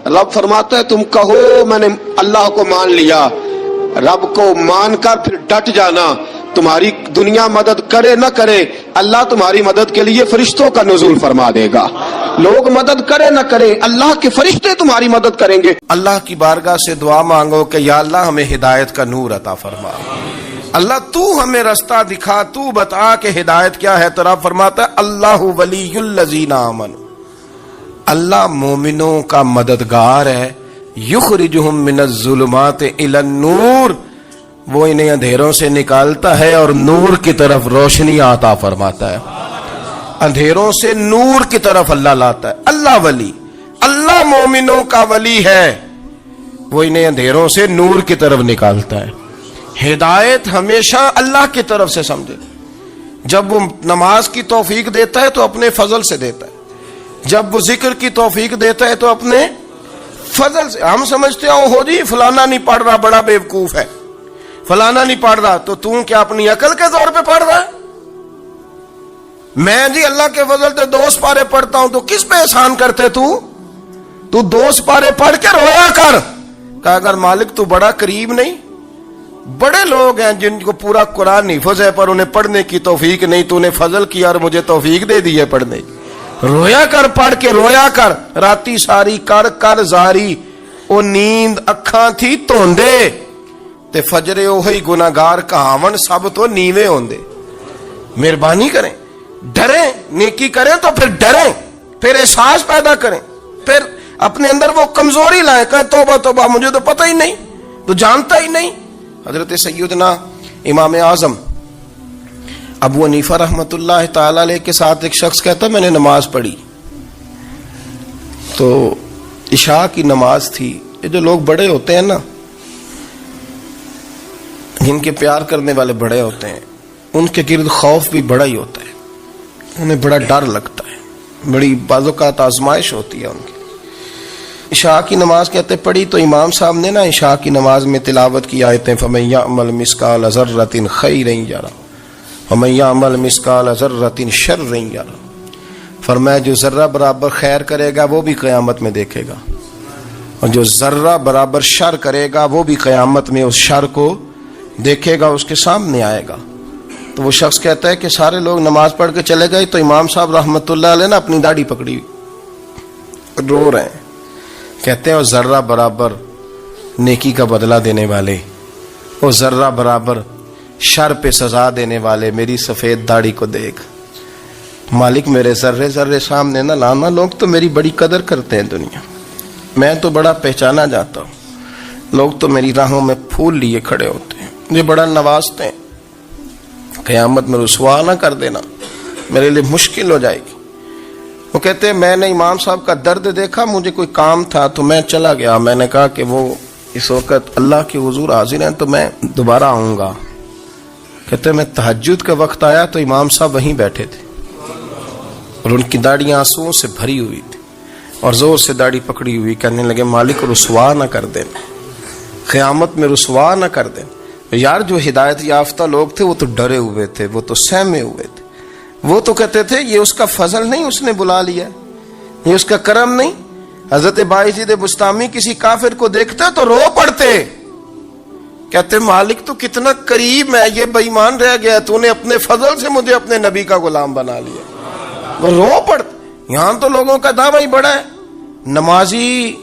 رب فرماتا ہے تم کہو میں نے اللہ کو مان لیا، رب کو مان کر پھر ڈٹ جانا، تمہاری دنیا مدد کرے نہ کرے اللہ تمہاری مدد کے لیے فرشتوں کا نزول فرما دے گا۔ لوگ مدد کرے نہ کرے اللہ کے فرشتے تمہاری مدد کریں گے۔ اللہ کی بارگاہ سے دعا مانگو کہ یا اللہ ہمیں ہدایت کا نور عطا فرما، اللہ تو ہمیں رستہ دکھا، تو بتا کہ ہدایت کیا ہے۔ تو رب فرماتا ہے اللہ ولی الذین آمنوا، اللہ مومنوں کا مددگار ہے، یخرجہم من الظلمات الی النور، وہ انہیں اندھیروں سے نکالتا ہے اور نور کی طرف روشنی عطا فرماتا ہے، اندھیروں سے نور کی طرف اللہ لاتا ہے۔ اللہ ولی، اللہ مومنوں کا ولی ہے، وہ انہیں اندھیروں سے نور کی طرف نکالتا ہے۔ ہدایت ہمیشہ اللہ کی طرف سے سمجھے، جب وہ نماز کی توفیق دیتا ہے تو اپنے فضل سے دیتا ہے، جب وہ ذکر کی توفیق دیتا ہے تو اپنے فضل سے۔ ہم سمجھتے ہیں ہو جی فلانا نہیں پڑھ رہا بڑا بیوقوف ہے، فلانا نہیں پڑھ رہا، تو تم کیا اپنی عقل کے زور پہ پڑھ رہا ہے؟ میں جی اللہ کے فضل سے 2 سپارے پڑھتا ہوں، تو کس پہ احسان کرتے تو 2 سپارے پڑھ کے رویا کر۔ کہا اگر مالک تو بڑا قریب نہیں، بڑے لوگ ہیں جن کو پورا قرآن حفظ ہے پر انہیں پڑھنے کی توفیق نہیں، تو انہیں فضل کیا اور مجھے توفیق دے دی ہے پڑھنے کی۔ رویا کر، پڑھ کے رویا کر، راتی ساری کر کر زاری، او نیند اکھاں تھی توندے تے فجرے اوہی گناہگار کہاون سب تو نیوے ہوندے۔ مہربانی کریں، ڈریں، نیکی کریں تو پھر ڈریں، پھر احساس پیدا کریں، پھر اپنے اندر وہ کمزوری لائیں، کہیں توبہ توبہ مجھے تو پتہ ہی نہیں، تو جانتا ہی نہیں۔ حضرت سیدنا امام اعظم ابو حنیفہ رحمۃ اللہ تعالی علیہ کے ساتھ ایک شخص کہتا میں نے نماز پڑھی، تو عشاء کی نماز تھی۔ یہ جو لوگ بڑے ہوتے ہیں نا، جن کے پیار کرنے والے بڑے ہوتے ہیں، ان کے گرد خوف بھی بڑا ہی ہوتا ہے، انہیں بڑا ڈر لگتا ہے، بڑی بعض اوقات آزمائش ہوتی ہے ان کی۔ عشاء کی نماز کہتے پڑھی تو امام صاحب نے نا عشاء کی نماز میں تلاوت کی آیتیں فَمَن يَعْمَلْ مِثْقَالَ ذَرَّةٍ خَيْرًا يَرَهُ وَمَن يَعْمَلْ مِثْقَالَ ذَرَّةٍ شَرًّا يَرَهُ، فرمایا جو ذرہ برابر خیر کرے گا وہ بھی قیامت میں دیکھے گا، اور جو ذرہ برابر شر کرے گا وہ بھی قیامت میں اس شر کو دیکھے گا، اس کے سامنے آئے گا۔ تو وہ شخص کہتا ہے کہ سارے لوگ نماز پڑھ کے چلے گئے تو امام صاحب رحمۃ اللہ علیہ نے اپنی داڑھی پکڑی، رو رہے ہیں، کہتے ہیں وہ ذرہ برابر نیکی کا بدلہ دینے والے، وہ ذرہ برابر شر پہ سزا دینے والے، میری سفید داڑھی کو دیکھ مالک، میرے ذرے ذرے سامنے نہ لانا، لوگ تو میری بڑی قدر کرتے ہیں دنیا، میں تو بڑا پہچانا جاتا ہوں، لوگ تو میری راہوں میں پھول لیے کھڑے ہوتے ہیں، مجھے بڑا نوازتے ہیں، قیامت میں رسوا نہ کر دینا، میرے لیے مشکل ہو جائے گی۔ وہ کہتے ہیں میں نے امام صاحب کا درد دیکھا، مجھے کوئی کام تھا تو میں چلا گیا، میں نے کہا کہ وہ اس وقت اللہ کے حضور حاضر ہیں تو میں دوبارہ آؤں گا۔ کہتے ہیں میں تہجد کا وقت آیا تو امام صاحب وہیں بیٹھے تھے اور ان کی داڑیاں آنسوؤں سے بھری ہوئی تھی اور زور سے داڑھی پکڑی ہوئی، کہنے لگے مالک رسوا نہ کر دینا، قیامت میں رسوا نہ کر دینا۔ یار جو ہدایت یافتہ لوگ تھے وہ تو ڈرے ہوئے تھے، وہ تو سہمے ہوئے تھے، وہ تو کہتے تھے یہ اس کا فضل نہیں، اس نے بلا لیا، یہ اس کا کرم نہیں۔ حضرت بایزید بسطامی کسی کافر کو دیکھتے تو رو پڑتے، کہتے مالک تو کتنا قریب ہے، یہ بے ایمان رہ گیا، تو نے اپنے فضل سے مجھے اپنے نبی کا غلام بنا لیا، وہ رو پڑتے۔ یہاں تو لوگوں کا دعویٰ ہی بڑا ہے، نمازی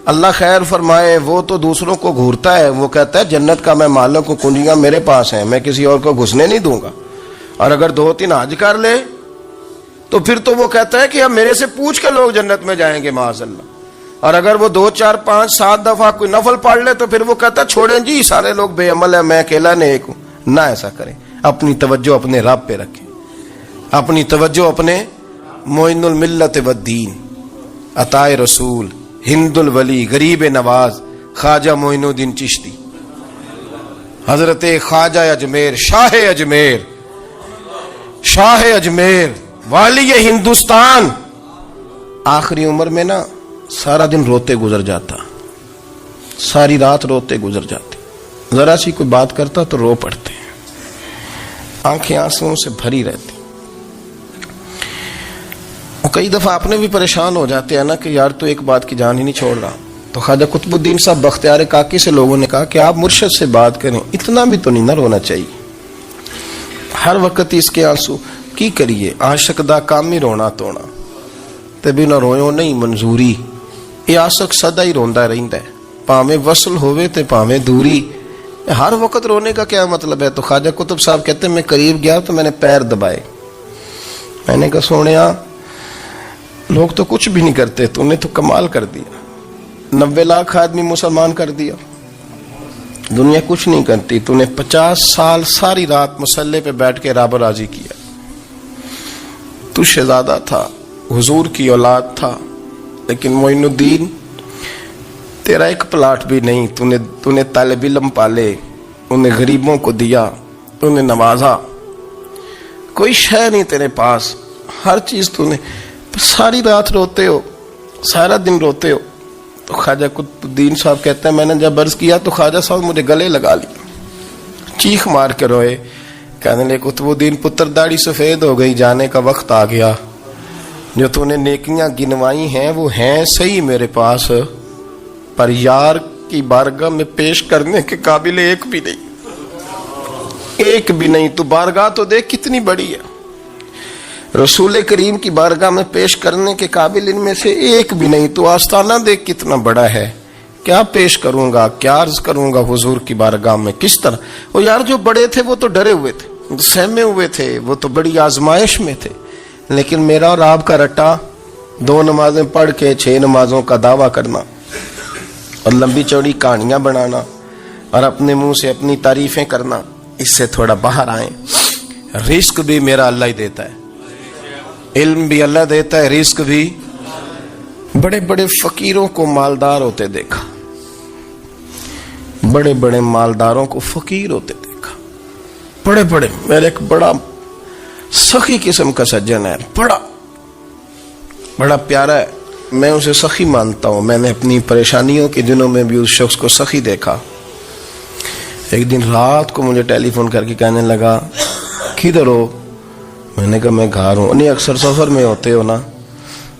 اللہ خیر فرمائے وہ تو دوسروں کو گھورتا ہے، وہ کہتا ہے جنت کا میں مالک ہوں، کنجیاں میرے پاس ہیں، میں کسی اور کو گھسنے نہیں دوں گا، اور اگر 2-3 حج کر لے تو پھر تو وہ کہتا ہے کہ اب میرے سے پوچھ کے لوگ جنت میں جائیں گے معاذ اللہ، اور اگر وہ 2 4 5 7 دفعہ کوئی نفل پڑھ لے تو پھر وہ کہتا ہے چھوڑیں جی سارے لوگ بے عمل ہیں، میں اکیلا نیک ہوں۔ نہ ایسا کریں، اپنی توجہ اپنے رب پہ رکھیں، اپنی توجہ اپنے معین الملت والدین، عطا رسول، ہند الولی، غریب نواز، خواجہ معین الدین چشتی، حضرت خواجہ اجمیر، شاہ اجمیر، والی ہندوستان، آخری عمر میں نا سارا دن روتے گزر جاتا، ساری رات روتے گزر جاتے، ذرا سی کوئی بات کرتا تو رو پڑتے، آنکھیں آنسوؤں سے بھری رہتی۔ کئی دفعہ اپنے بھی پریشان ہو جاتے ہیں نا کہ یار تو ایک بات کی جان ہی نہیں چھوڑ رہا. تو خواجہ قطب الدین صاحب بختیار کاکی سے لوگوں نے کہا کہ آپ مرشد سے بات کریں, اتنا بھی تو نہیں نہ رونا چاہیے, ہر وقت اس کے آنسو کی کریے, عاشق دا کام ہی رونا تونا, تے بھی نہ رویو نہیں منظوری, یہ عاشق سدا ہی روندا رہندا ہے, پاویں وصل ہوئے تے پاویں دوری, ہر وقت رونے کا کیا مطلب ہے. تو خواجہ قطب صاحب کہتے ہیں میں قریب گیا تو میں نے پیر دبائے, میں نے کہا سونیا لوگ تو کچھ بھی نہیں کرتے, تو نے تو کمال کر دیا, 90 لاکھ آدمی مسلمان کر دیا, دنیا کچھ نہیں کرتی, تو نے 50 سال ساری رات مسلح پہ بیٹھ کے رب راضی کیا. تو شہزادہ تھا, حضور کی اولاد تھا, لیکن معین الدین تیرا ایک پلاٹ بھی نہیں, تو نے طالب علم پالے, انہیں غریبوں کو دیا, انہیں نوازا, کوئی شے نہیں تیرے پاس, ہر چیز تو نے, ساری رات روتے ہو, سارا دن روتے ہو. تو خواجہ قطب الدین صاحب کہتے ہیں میں نے جب عرض کیا تو خواجہ صاحب مجھے گلے لگا لی, چیخ مار کے روئے, کہنے لے قطب الدین پتر داڑھی سفید ہو گئی, جانے کا وقت آ گیا, جو تو نے نیکیاں گنوائی ہیں وہ ہیں صحیح میرے پاس, پر یار کی بارگاہ میں پیش کرنے کے قابل ایک بھی نہیں, ایک بھی نہیں. تو بارگاہ تو دیکھ کتنی بڑی ہے, رسول کریم کی بارگاہ میں پیش کرنے کے قابل ان میں سے ایک بھی نہیں. تو آستانہ دیکھ کتنا بڑا ہے, کیا پیش کروں گا, کیا عرض کروں گا حضور کی بارگاہ میں, کس طرح. وہ یار جو بڑے تھے وہ تو ڈرے ہوئے تھے, سہمے ہوئے تھے, وہ تو بڑی آزمائش میں تھے, لیکن میرا اور آپ کا رٹا 2 نمازیں پڑھ کے 6 نمازوں کا دعویٰ کرنا اور لمبی چوڑی کہانیاں بنانا اور اپنے منہ سے اپنی تعریفیں کرنا, اس سے تھوڑا باہر آئیں. رزق بھی میرا اللہ ہی دیتا ہے, علم بھی اللہ دیتا ہے, رزق بھی. بڑے بڑے فقیروں کو مالدار ہوتے دیکھا, بڑے بڑے مالداروں کو فقیر ہوتے دیکھا, بڑے بڑے. میرے ایک بڑا سخی قسم کا سجن ہے, بڑا پیارا ہے, میں اسے سخی مانتا ہوں. میں نے اپنی پریشانیوں کے دنوں میں بھی اس شخص کو سخی دیکھا. ایک دن رات کو مجھے ٹیلی فون کر کے کہنے لگا کدھر ہو, میں نے کہا میں گھر ہوں. نہیں اکثر سفر میں ہوتے ہو نا.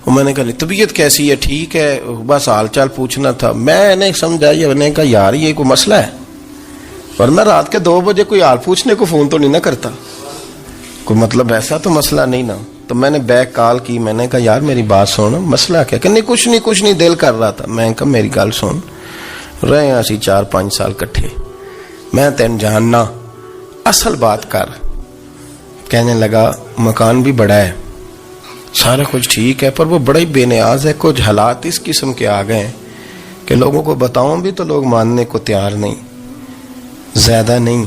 میں نے کہا طبیعت کیسی ہے, ٹھیک ہے, بس حال چال پوچھنا تھا. میں نے سمجھائی, میں نے کہا یار یہ کوئی مسئلہ ہے, ورنہ رات کے 2 بجے کوئی حال پوچھنے کو فون تو نہیں نہ کرتا, کوئی مطلب ایسا تو مسئلہ نہیں نا. تو میں نے بیک کال کی, میں نے کہا یار میری بات سن, مسئلہ کیا. کہ نہیں کچھ نہیں دل کر رہا تھا. میں نے کہا میری گل سن, رہے ہیں اسی 4-5 سال کٹھے, میں تین جاننا, اصل بات کر. کہنے لگا مکان بھی بڑا ہے, سارا کچھ ٹھیک ہے, پر وہ بڑا ہی بے نیاز ہے. کچھ حالات اس قسم کے آ گئے ہیں کہ لوگوں کو بتاؤں بھی تو لوگ ماننے کو تیار نہیں, زیادہ نہیں,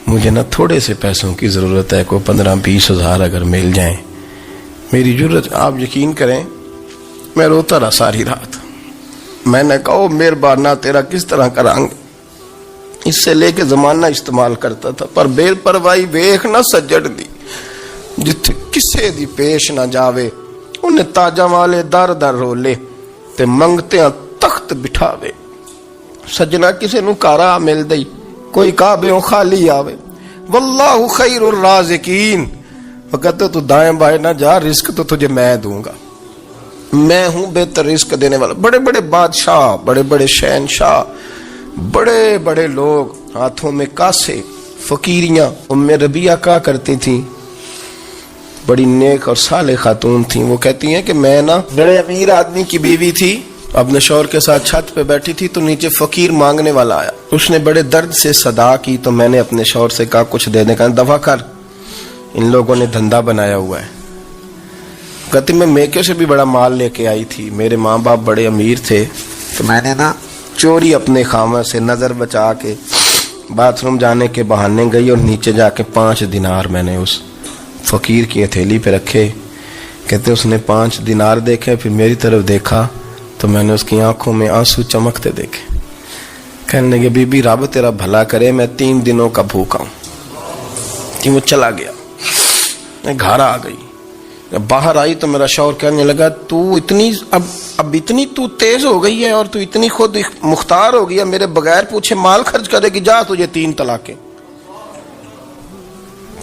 مجھے نا تھوڑے سے پیسوں کی ضرورت ہے, کوئی 15-20 ہزار اگر مل جائیں, میری ضرورت. آپ یقین کریں میں روتا رہا ساری رات. میں نے کہا مہربانہ تیرا کس طرح کرانگے, اس سے لے کے زمانہ استعمال کرتا تھا, پر بے پرواہی ویخ نہ سجڑ دی, جتھے کسے دی پیش نہ جاوے, انہیں تاجاں والے در در رولے تے منگتے ہیں تخت بٹھاوے. سجنا کسے نو کارا مل دئی, کوئی کعبوں خالی آوے. واللہ خیر الرازقین, وقت تو دائیں بائیں نہ جا, رزق تو تجھے میں دوں گا, میں ہوں بہتر رزق دینے والا. بڑے بڑے بادشاہ, بڑے بڑے شہنشاہ, بڑے بڑے لوگ, ہاتھوں میں کاسے, فقیریاں. ام ربیعہ کہا کرتی تھیں, بڑی نیک اور صالح خاتون تھیں. وہ کہتی ہیں کہ میں نا بڑے امیر آدمی کی بیوی تھی, اپنے شوہر کے ساتھ چھت پہ بیٹھی تھی تو نیچے فقیر مانگنے والا آیا. اس نے بڑے درد سے صدا کی تو میں نے اپنے شوہر سے کہا کچھ دے دے, کہا دفع کر, ان لوگوں نے دھندا بنایا ہوا ہے. کہتی میں میکے سے بھی بڑا مال لے کے آئی تھی, میرے ماں باپ بڑے امیر تھے, تو میں نے نا چوری اپنے خامہ سے نظر بچا کے باتھ روم جانے کے بہانے گئی, اور نیچے جا کے 5 دینار میں نے اس فقیر کی ہتھیلی پہ رکھے. کہتے اس نے 5 دینار دیکھے, پھر میری طرف دیکھا تو میں نے اس کی آنکھوں میں آنسو چمکتے دیکھے. کہنے لگے بی بی رب تیرا بھلا کرے, میں 3 دنوں کا بھوکا ہوں. کہ وہ چلا گیا, میں گھر آ گئی. باہر آئی تو میرا شوہر کہنے لگا تو اتنی اب اتنی تو تیز ہو گئی ہے, اور تو اتنی خود مختار ہو گئی ہے, میرے بغیر پوچھے مال خرچ کرے گی, جا تجھے 3 طلاقیں.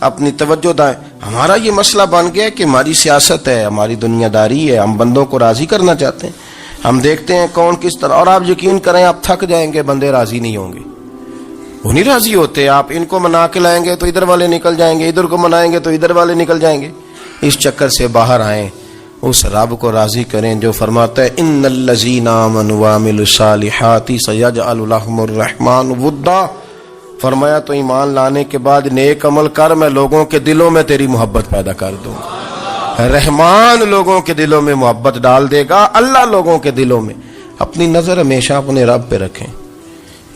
اپنی توجہ دائیں. ہمارا یہ مسئلہ بن گیا کہ ہماری سیاست ہے, ہماری دنیا داری ہے, ہم بندوں کو راضی کرنا چاہتے ہیں. ہم دیکھتے ہیں کون کس طرح, اور آپ یقین کریں آپ تھک جائیں گے, بندے راضی نہیں ہوں گے, وہ نہیں راضی ہوتے. آپ ان کو منا کے لائیں گے تو ادھر والے نکل جائیں گے, ادھر کو منائیں گے تو ادھر والے نکل جائیں گے. اس چکر سے باہر آئیں, اس رب کو راضی کریں جو فرماتا ہے ان الذین آمنوا وعملوا الصالحات سیجعل لهم الرحمن ودا. فرمایا تو ایمان لانے کے بعد نیک عمل کر, میں لوگوں کے دلوں میں تیری محبت پیدا کر دوں گا. رحمان لوگوں کے دلوں میں محبت ڈال دے گا, اللہ لوگوں کے دلوں میں. اپنی نظر ہمیشہ اپنے رب پہ رکھیں.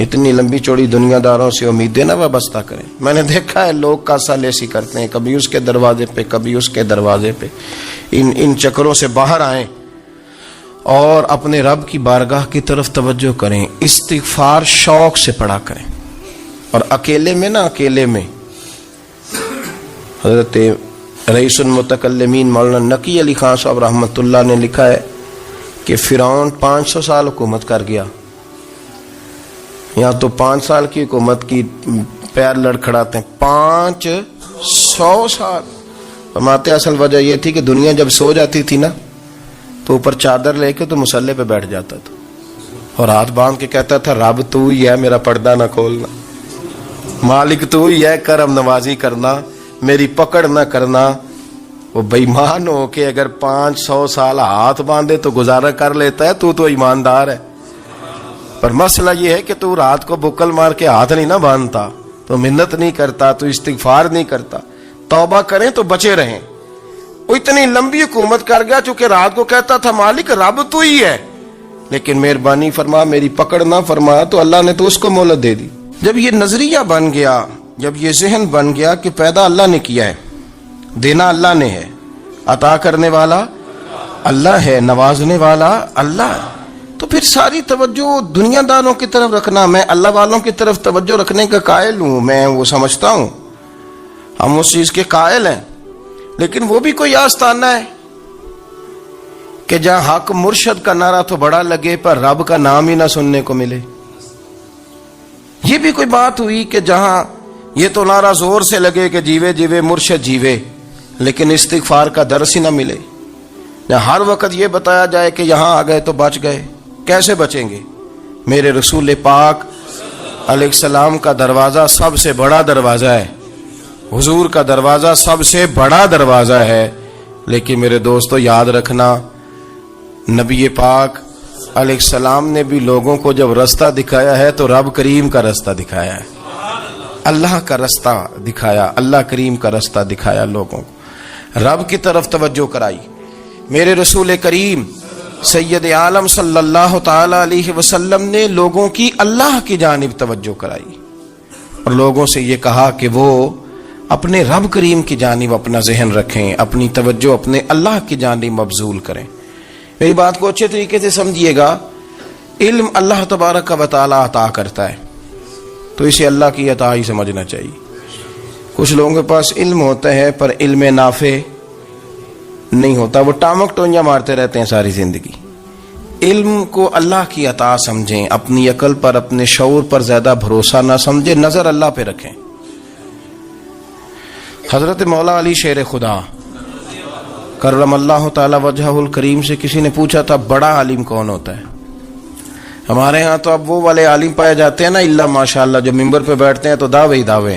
اتنی لمبی چوڑی دنیا داروں سے امیدیں نہ وابستہ کریں. میں نے دیکھا ہے لوگ کاسا لیسی کرتے ہیں, کبھی اس کے دروازے پہ کبھی اس کے دروازے پہ. ان چکروں سے باہر آئیں اور اپنے رب کی بارگاہ کی طرف توجہ کریں. استغفار شوق سے پڑھا کریں, اور اکیلے میں نا, اکیلے میں. حضرت رئیس المتکلمین مولانا نقی علی خان صاحب رحمۃ اللہ نے لکھا ہے کہ فرعون 500 سال حکومت کر گیا. یہاں تو 5 سال کی حکومت کی پیر لڑکھڑاتے ہیں, 500 سال. فرماتے اصل وجہ یہ تھی کہ دنیا جب سو جاتی تھی نا تو اوپر چادر لے کے تو مصلے پہ بیٹھ جاتا تھا اور ہاتھ باندھ کے کہتا تھا رب تو ہی ہے, میرا پردہ نہ کھولنا, مالک تو ہی ہے, کرم نوازی کرنا, میری پکڑ نہ کرنا. وہ بے ایمان ہو کے اگر 500 سال ہاتھ باندھے تو گزارا کر لیتا ہے, تو ایماندار ہے. پر مسئلہ یہ ہے کہ تو رات کو بکل مار کے ہاتھ نہیں نہ باندھتا, تو منت نہیں کرتا, تو استغفار نہیں کرتا. توبہ کریں تو بچے رہیں. وہ اتنی لمبی حکومت کر گیا چونکہ رات کو کہتا تھا مالک رب تو ہی ہے, لیکن مہربانی فرما, میری پکڑ نہ فرما, تو اللہ نے تو اس کو مہلت دے دی. جب یہ نظریہ بن گیا, جب یہ ذہن بن گیا کہ پیدا اللہ نے کیا ہے, دینا اللہ نے ہے, عطا کرنے والا اللہ ہے, نوازنے والا اللہ ہے, تو پھر ساری توجہ دنیا داروں کی طرف رکھنا. میں اللہ والوں کی طرف توجہ رکھنے کا قائل ہوں, میں وہ سمجھتا ہوں, ہم اس چیز کے قائل ہیں. لیکن وہ بھی کوئی آستانہ ہے کہ جہاں حق مرشد کا نعرہ تو بڑا لگے پر رب کا نام ہی نہ سننے کو ملے. یہ بھی کوئی بات ہوئی کہ جہاں یہ تو نعرہ زور سے لگے کہ جیوے جیوے مرشد جیوے, لیکن استغفار کا درس ہی نہ ملے. ہر وقت یہ بتایا جائے کہ یہاں آ گئے تو بچ گئے. کیسے بچیں گے؟ میرے رسول پاک علیہ السلام کا دروازہ سب سے بڑا دروازہ ہے, حضور کا دروازہ سب سے بڑا دروازہ ہے. لیکن میرے دوستو یاد رکھنا, نبی پاک علیہ السلام نے بھی لوگوں کو جب رستہ دکھایا ہے تو رب کریم کا رستہ دکھایا ہے, اللہ کا رستہ دکھایا, اللہ کریم کا رستہ دکھایا, لوگوں کو رب کی طرف توجہ کرائی. میرے رسول کریم سید عالم صلی اللہ تعالی علیہ وسلم نے لوگوں کی اللہ کی جانب توجہ کرائی اور لوگوں سے یہ کہا کہ وہ اپنے رب کریم کی جانب اپنا ذہن رکھیں, اپنی توجہ اپنے اللہ کی جانب مبذول کریں. میری بات کو اچھے طریقے سے سمجھیے گا. علم اللہ تبارک و تعالی عطا کرتا ہے تو اسے اللہ کی عطا ہی سمجھنا چاہیے. کچھ لوگوں کے پاس علم ہوتا ہے پر علم نافع نہیں ہوتا, وہ ٹامک ٹونیاں مارتے رہتے ہیں ساری زندگی. علم کو اللہ کی عطا سمجھیں, اپنی عقل پر اپنے شعور پر زیادہ بھروسہ نہ سمجھیں, نظر اللہ پہ رکھیں. حضرت مولا علی شیر خدا کرم اللہ تعالی وجہ الکریم سے کسی نے پوچھا تھا بڑا عالم کون ہوتا ہے؟ ہمارے ہاں تو اب وہ والے عالم پائے جاتے ہیں نا اللہ ماشاءاللہ, جو ممبر پہ بیٹھتے ہیں تو دعوے ہی دعوے,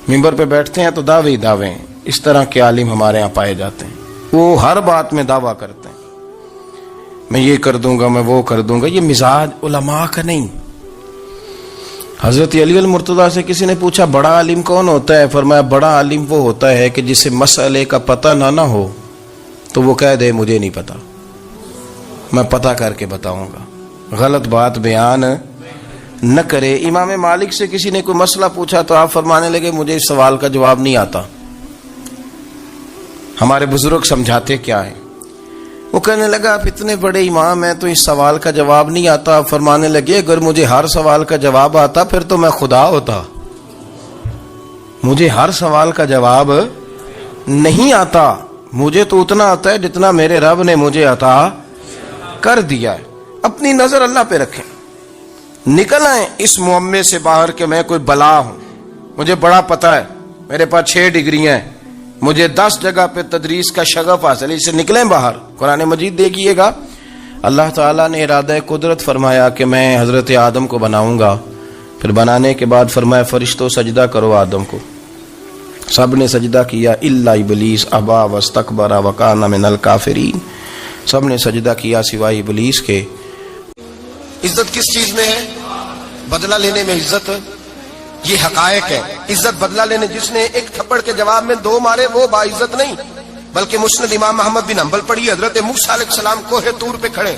ممبر پہ بیٹھتے ہیں تو دعوے ہی دعوے. اس طرح کے عالم ہمارے ہاں پائے جاتے ہیں, وہ ہر بات میں دعویٰ کرتے ہیں, میں یہ کر دوں گا, میں وہ کر دوں گا. یہ مزاج علماء کا نہیں. حضرت علی المرتضیٰ سے کسی نے پوچھا بڑا عالم کون ہوتا ہے؟ فرمایا بڑا عالم وہ ہوتا ہے کہ جسے مسئلے کا پتہ نہ ہو تو وہ کہہ دے مجھے نہیں پتا, میں پتہ کر کے بتاؤں گا, غلط بات بیان نہ کرے. امام مالک سے کسی نے کوئی مسئلہ پوچھا تو آپ فرمانے لگے مجھے اس سوال کا جواب نہیں آتا, ہمارے بزرگ سمجھاتے کیا ہے. وہ کہنے لگا آپ اتنے بڑے امام ہیں تو اس سوال کا جواب نہیں آتا. آپ فرمانے لگے اگر مجھے ہر سوال کا جواب آتا پھر تو میں خدا ہوتا, مجھے ہر سوال کا جواب نہیں آتا, مجھے تو اتنا آتا ہے جتنا میرے رب نے مجھے عطا کر دیا ہے. اپنی نظر اللہ پہ رکھیں, نکل آئیں اس معمے سے باہر کہ میں کوئی بلا ہوں, مجھے بڑا پتہ ہے. میرے پاس 6 ڈگریاں ہیں, مجھے 10 جگہ پہ تدریس کا شغف حاصل ہے, اس سے نکلیں باہر. قرآن مجید دیکھیے گا, اللہ تعالیٰ نے ارادہ قدرت فرمایا کہ میں حضرت آدم کو بناؤں گا, پھر بنانے کے بعد فرمایا فرشتوں سجدہ کرو آدم کو. سب نے سجدہ کیا الا ابلیس ابا واستکبر وکان من الکافرین, سب نے سجدہ کیا سوائے ابلیس کے. عزت کس چیز میں ہے؟ بدلہ لینے میں عزت. یہ حقائق ہے. عزت بدلہ لینے, جس نے ایک تھپڑ کے جواب میں 2 مارے وہ باعزت نہیں, بلکہ مسند امام محمد بن حنبل پڑھی. حضرت موسیٰ علیہ السلام کوہ طور پہ کھڑے,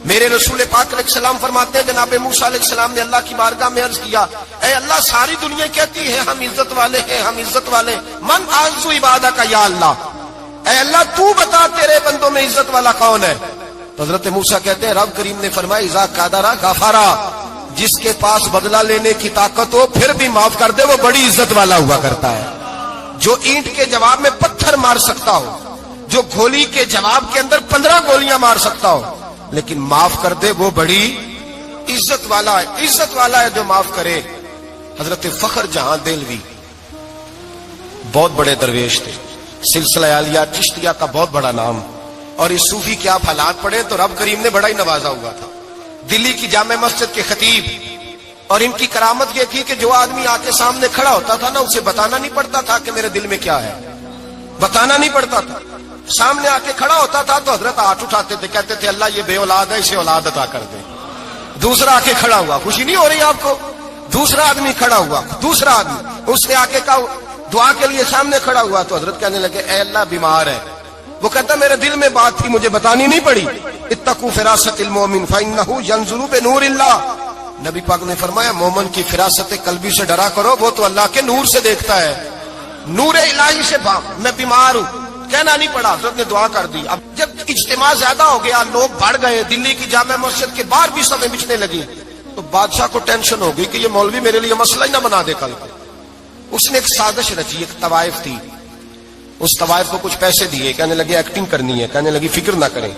میرے رسول پاک علیہ السلام فرماتے ہیں جناب موسیٰ علیہ السلام نے اللہ کی بارگاہ میں عرض کیا, اے اللہ ساری دنیا کہتی ہے ہم عزت والے ہیں, ہم عزت والے, من اعز عبادہ کا یا اللہ, اے اللہ تو بتا تیرے بندوں میں عزت والا کون ہے. تو حضرت موسیٰ کہتے ہیں رب کریم نے فرمایا اذا قادرا غفارا, جس کے پاس بدلہ لینے کی طاقت ہو پھر بھی معاف کر دے وہ بڑی عزت والا ہوا کرتا ہے. جو اینٹ کے جواب میں پتھر مار سکتا ہو, جو گولی کے جواب کے اندر 15 گولیاں مار سکتا ہو, لیکن معاف کر دے وہ بڑی عزت والا ہے. عزت والا ہے جو معاف کرے. حضرت فخر جہاں دہلوی بہت بڑے درویش تھے, سلسلہ عالیہ چشتیہ کا بہت بڑا نام, اور اس صوفی کے آپ حالات پڑھیں تو رب کریم نے بڑا ہی نوازا ہوا تھا. دلی کی جامع مسجد کے خطیب, اور ان کی کرامت یہ تھی کہ جو آدمی آ کے سامنے کھڑا ہوتا تھا نا اسے بتانا نہیں پڑتا تھا کہ میرے دل میں کیا ہے, بتانا نہیں پڑتا تھا. سامنے آ کے کھڑا ہوتا تھا تو حضرت ہاتھ اٹھاتے تھے, کہتے تھے اللہ یہ بے اولاد ہے اسے اولاد عطا کر دے. دوسرا آ کے کھڑا ہوا, خوشی نہیں ہو رہی آپ کو, دوسرا آدمی کھڑا ہوا, دوسرا آدمی اس نے آ کے کہا دعا کے لیے سامنے کھڑا ہوا, تو حضرت کہنے لگے اے اللہ بیمار ہے. وہ کہتا میرے دل میں بات تھی مجھے بتانی نہیں پڑی. اتقوا فراست المؤمن فانه ينظر بنور اللہ, نبی پاک نے فرمایا مومن کی فراست قلبی سے ڈرا کرو, وہ تو اللہ کے نور سے دیکھتا ہے. نور الہی سے میں بیمار ہوں, کہنا نہیں پڑا, حضرت نے دعا کر دی. اب جب اجتماع زیادہ ہو گیا, لوگ بڑھ گئے, دلی کی جامع مسجد کے باہر بھی صفیں بچھنے لگی, تو بادشاہ کو ٹینشن ہو گئی کہ یہ مولوی میرے لیے مسئلہ ہی نہ بنا دے کل کو. اس نے ایک سازش رچی, ایک طوائف تھی, اس طوائف کو کچھ پیسے دیے, کہنے لگے ایکٹنگ کرنی ہے, کہنے لگی فکر نہ کریں,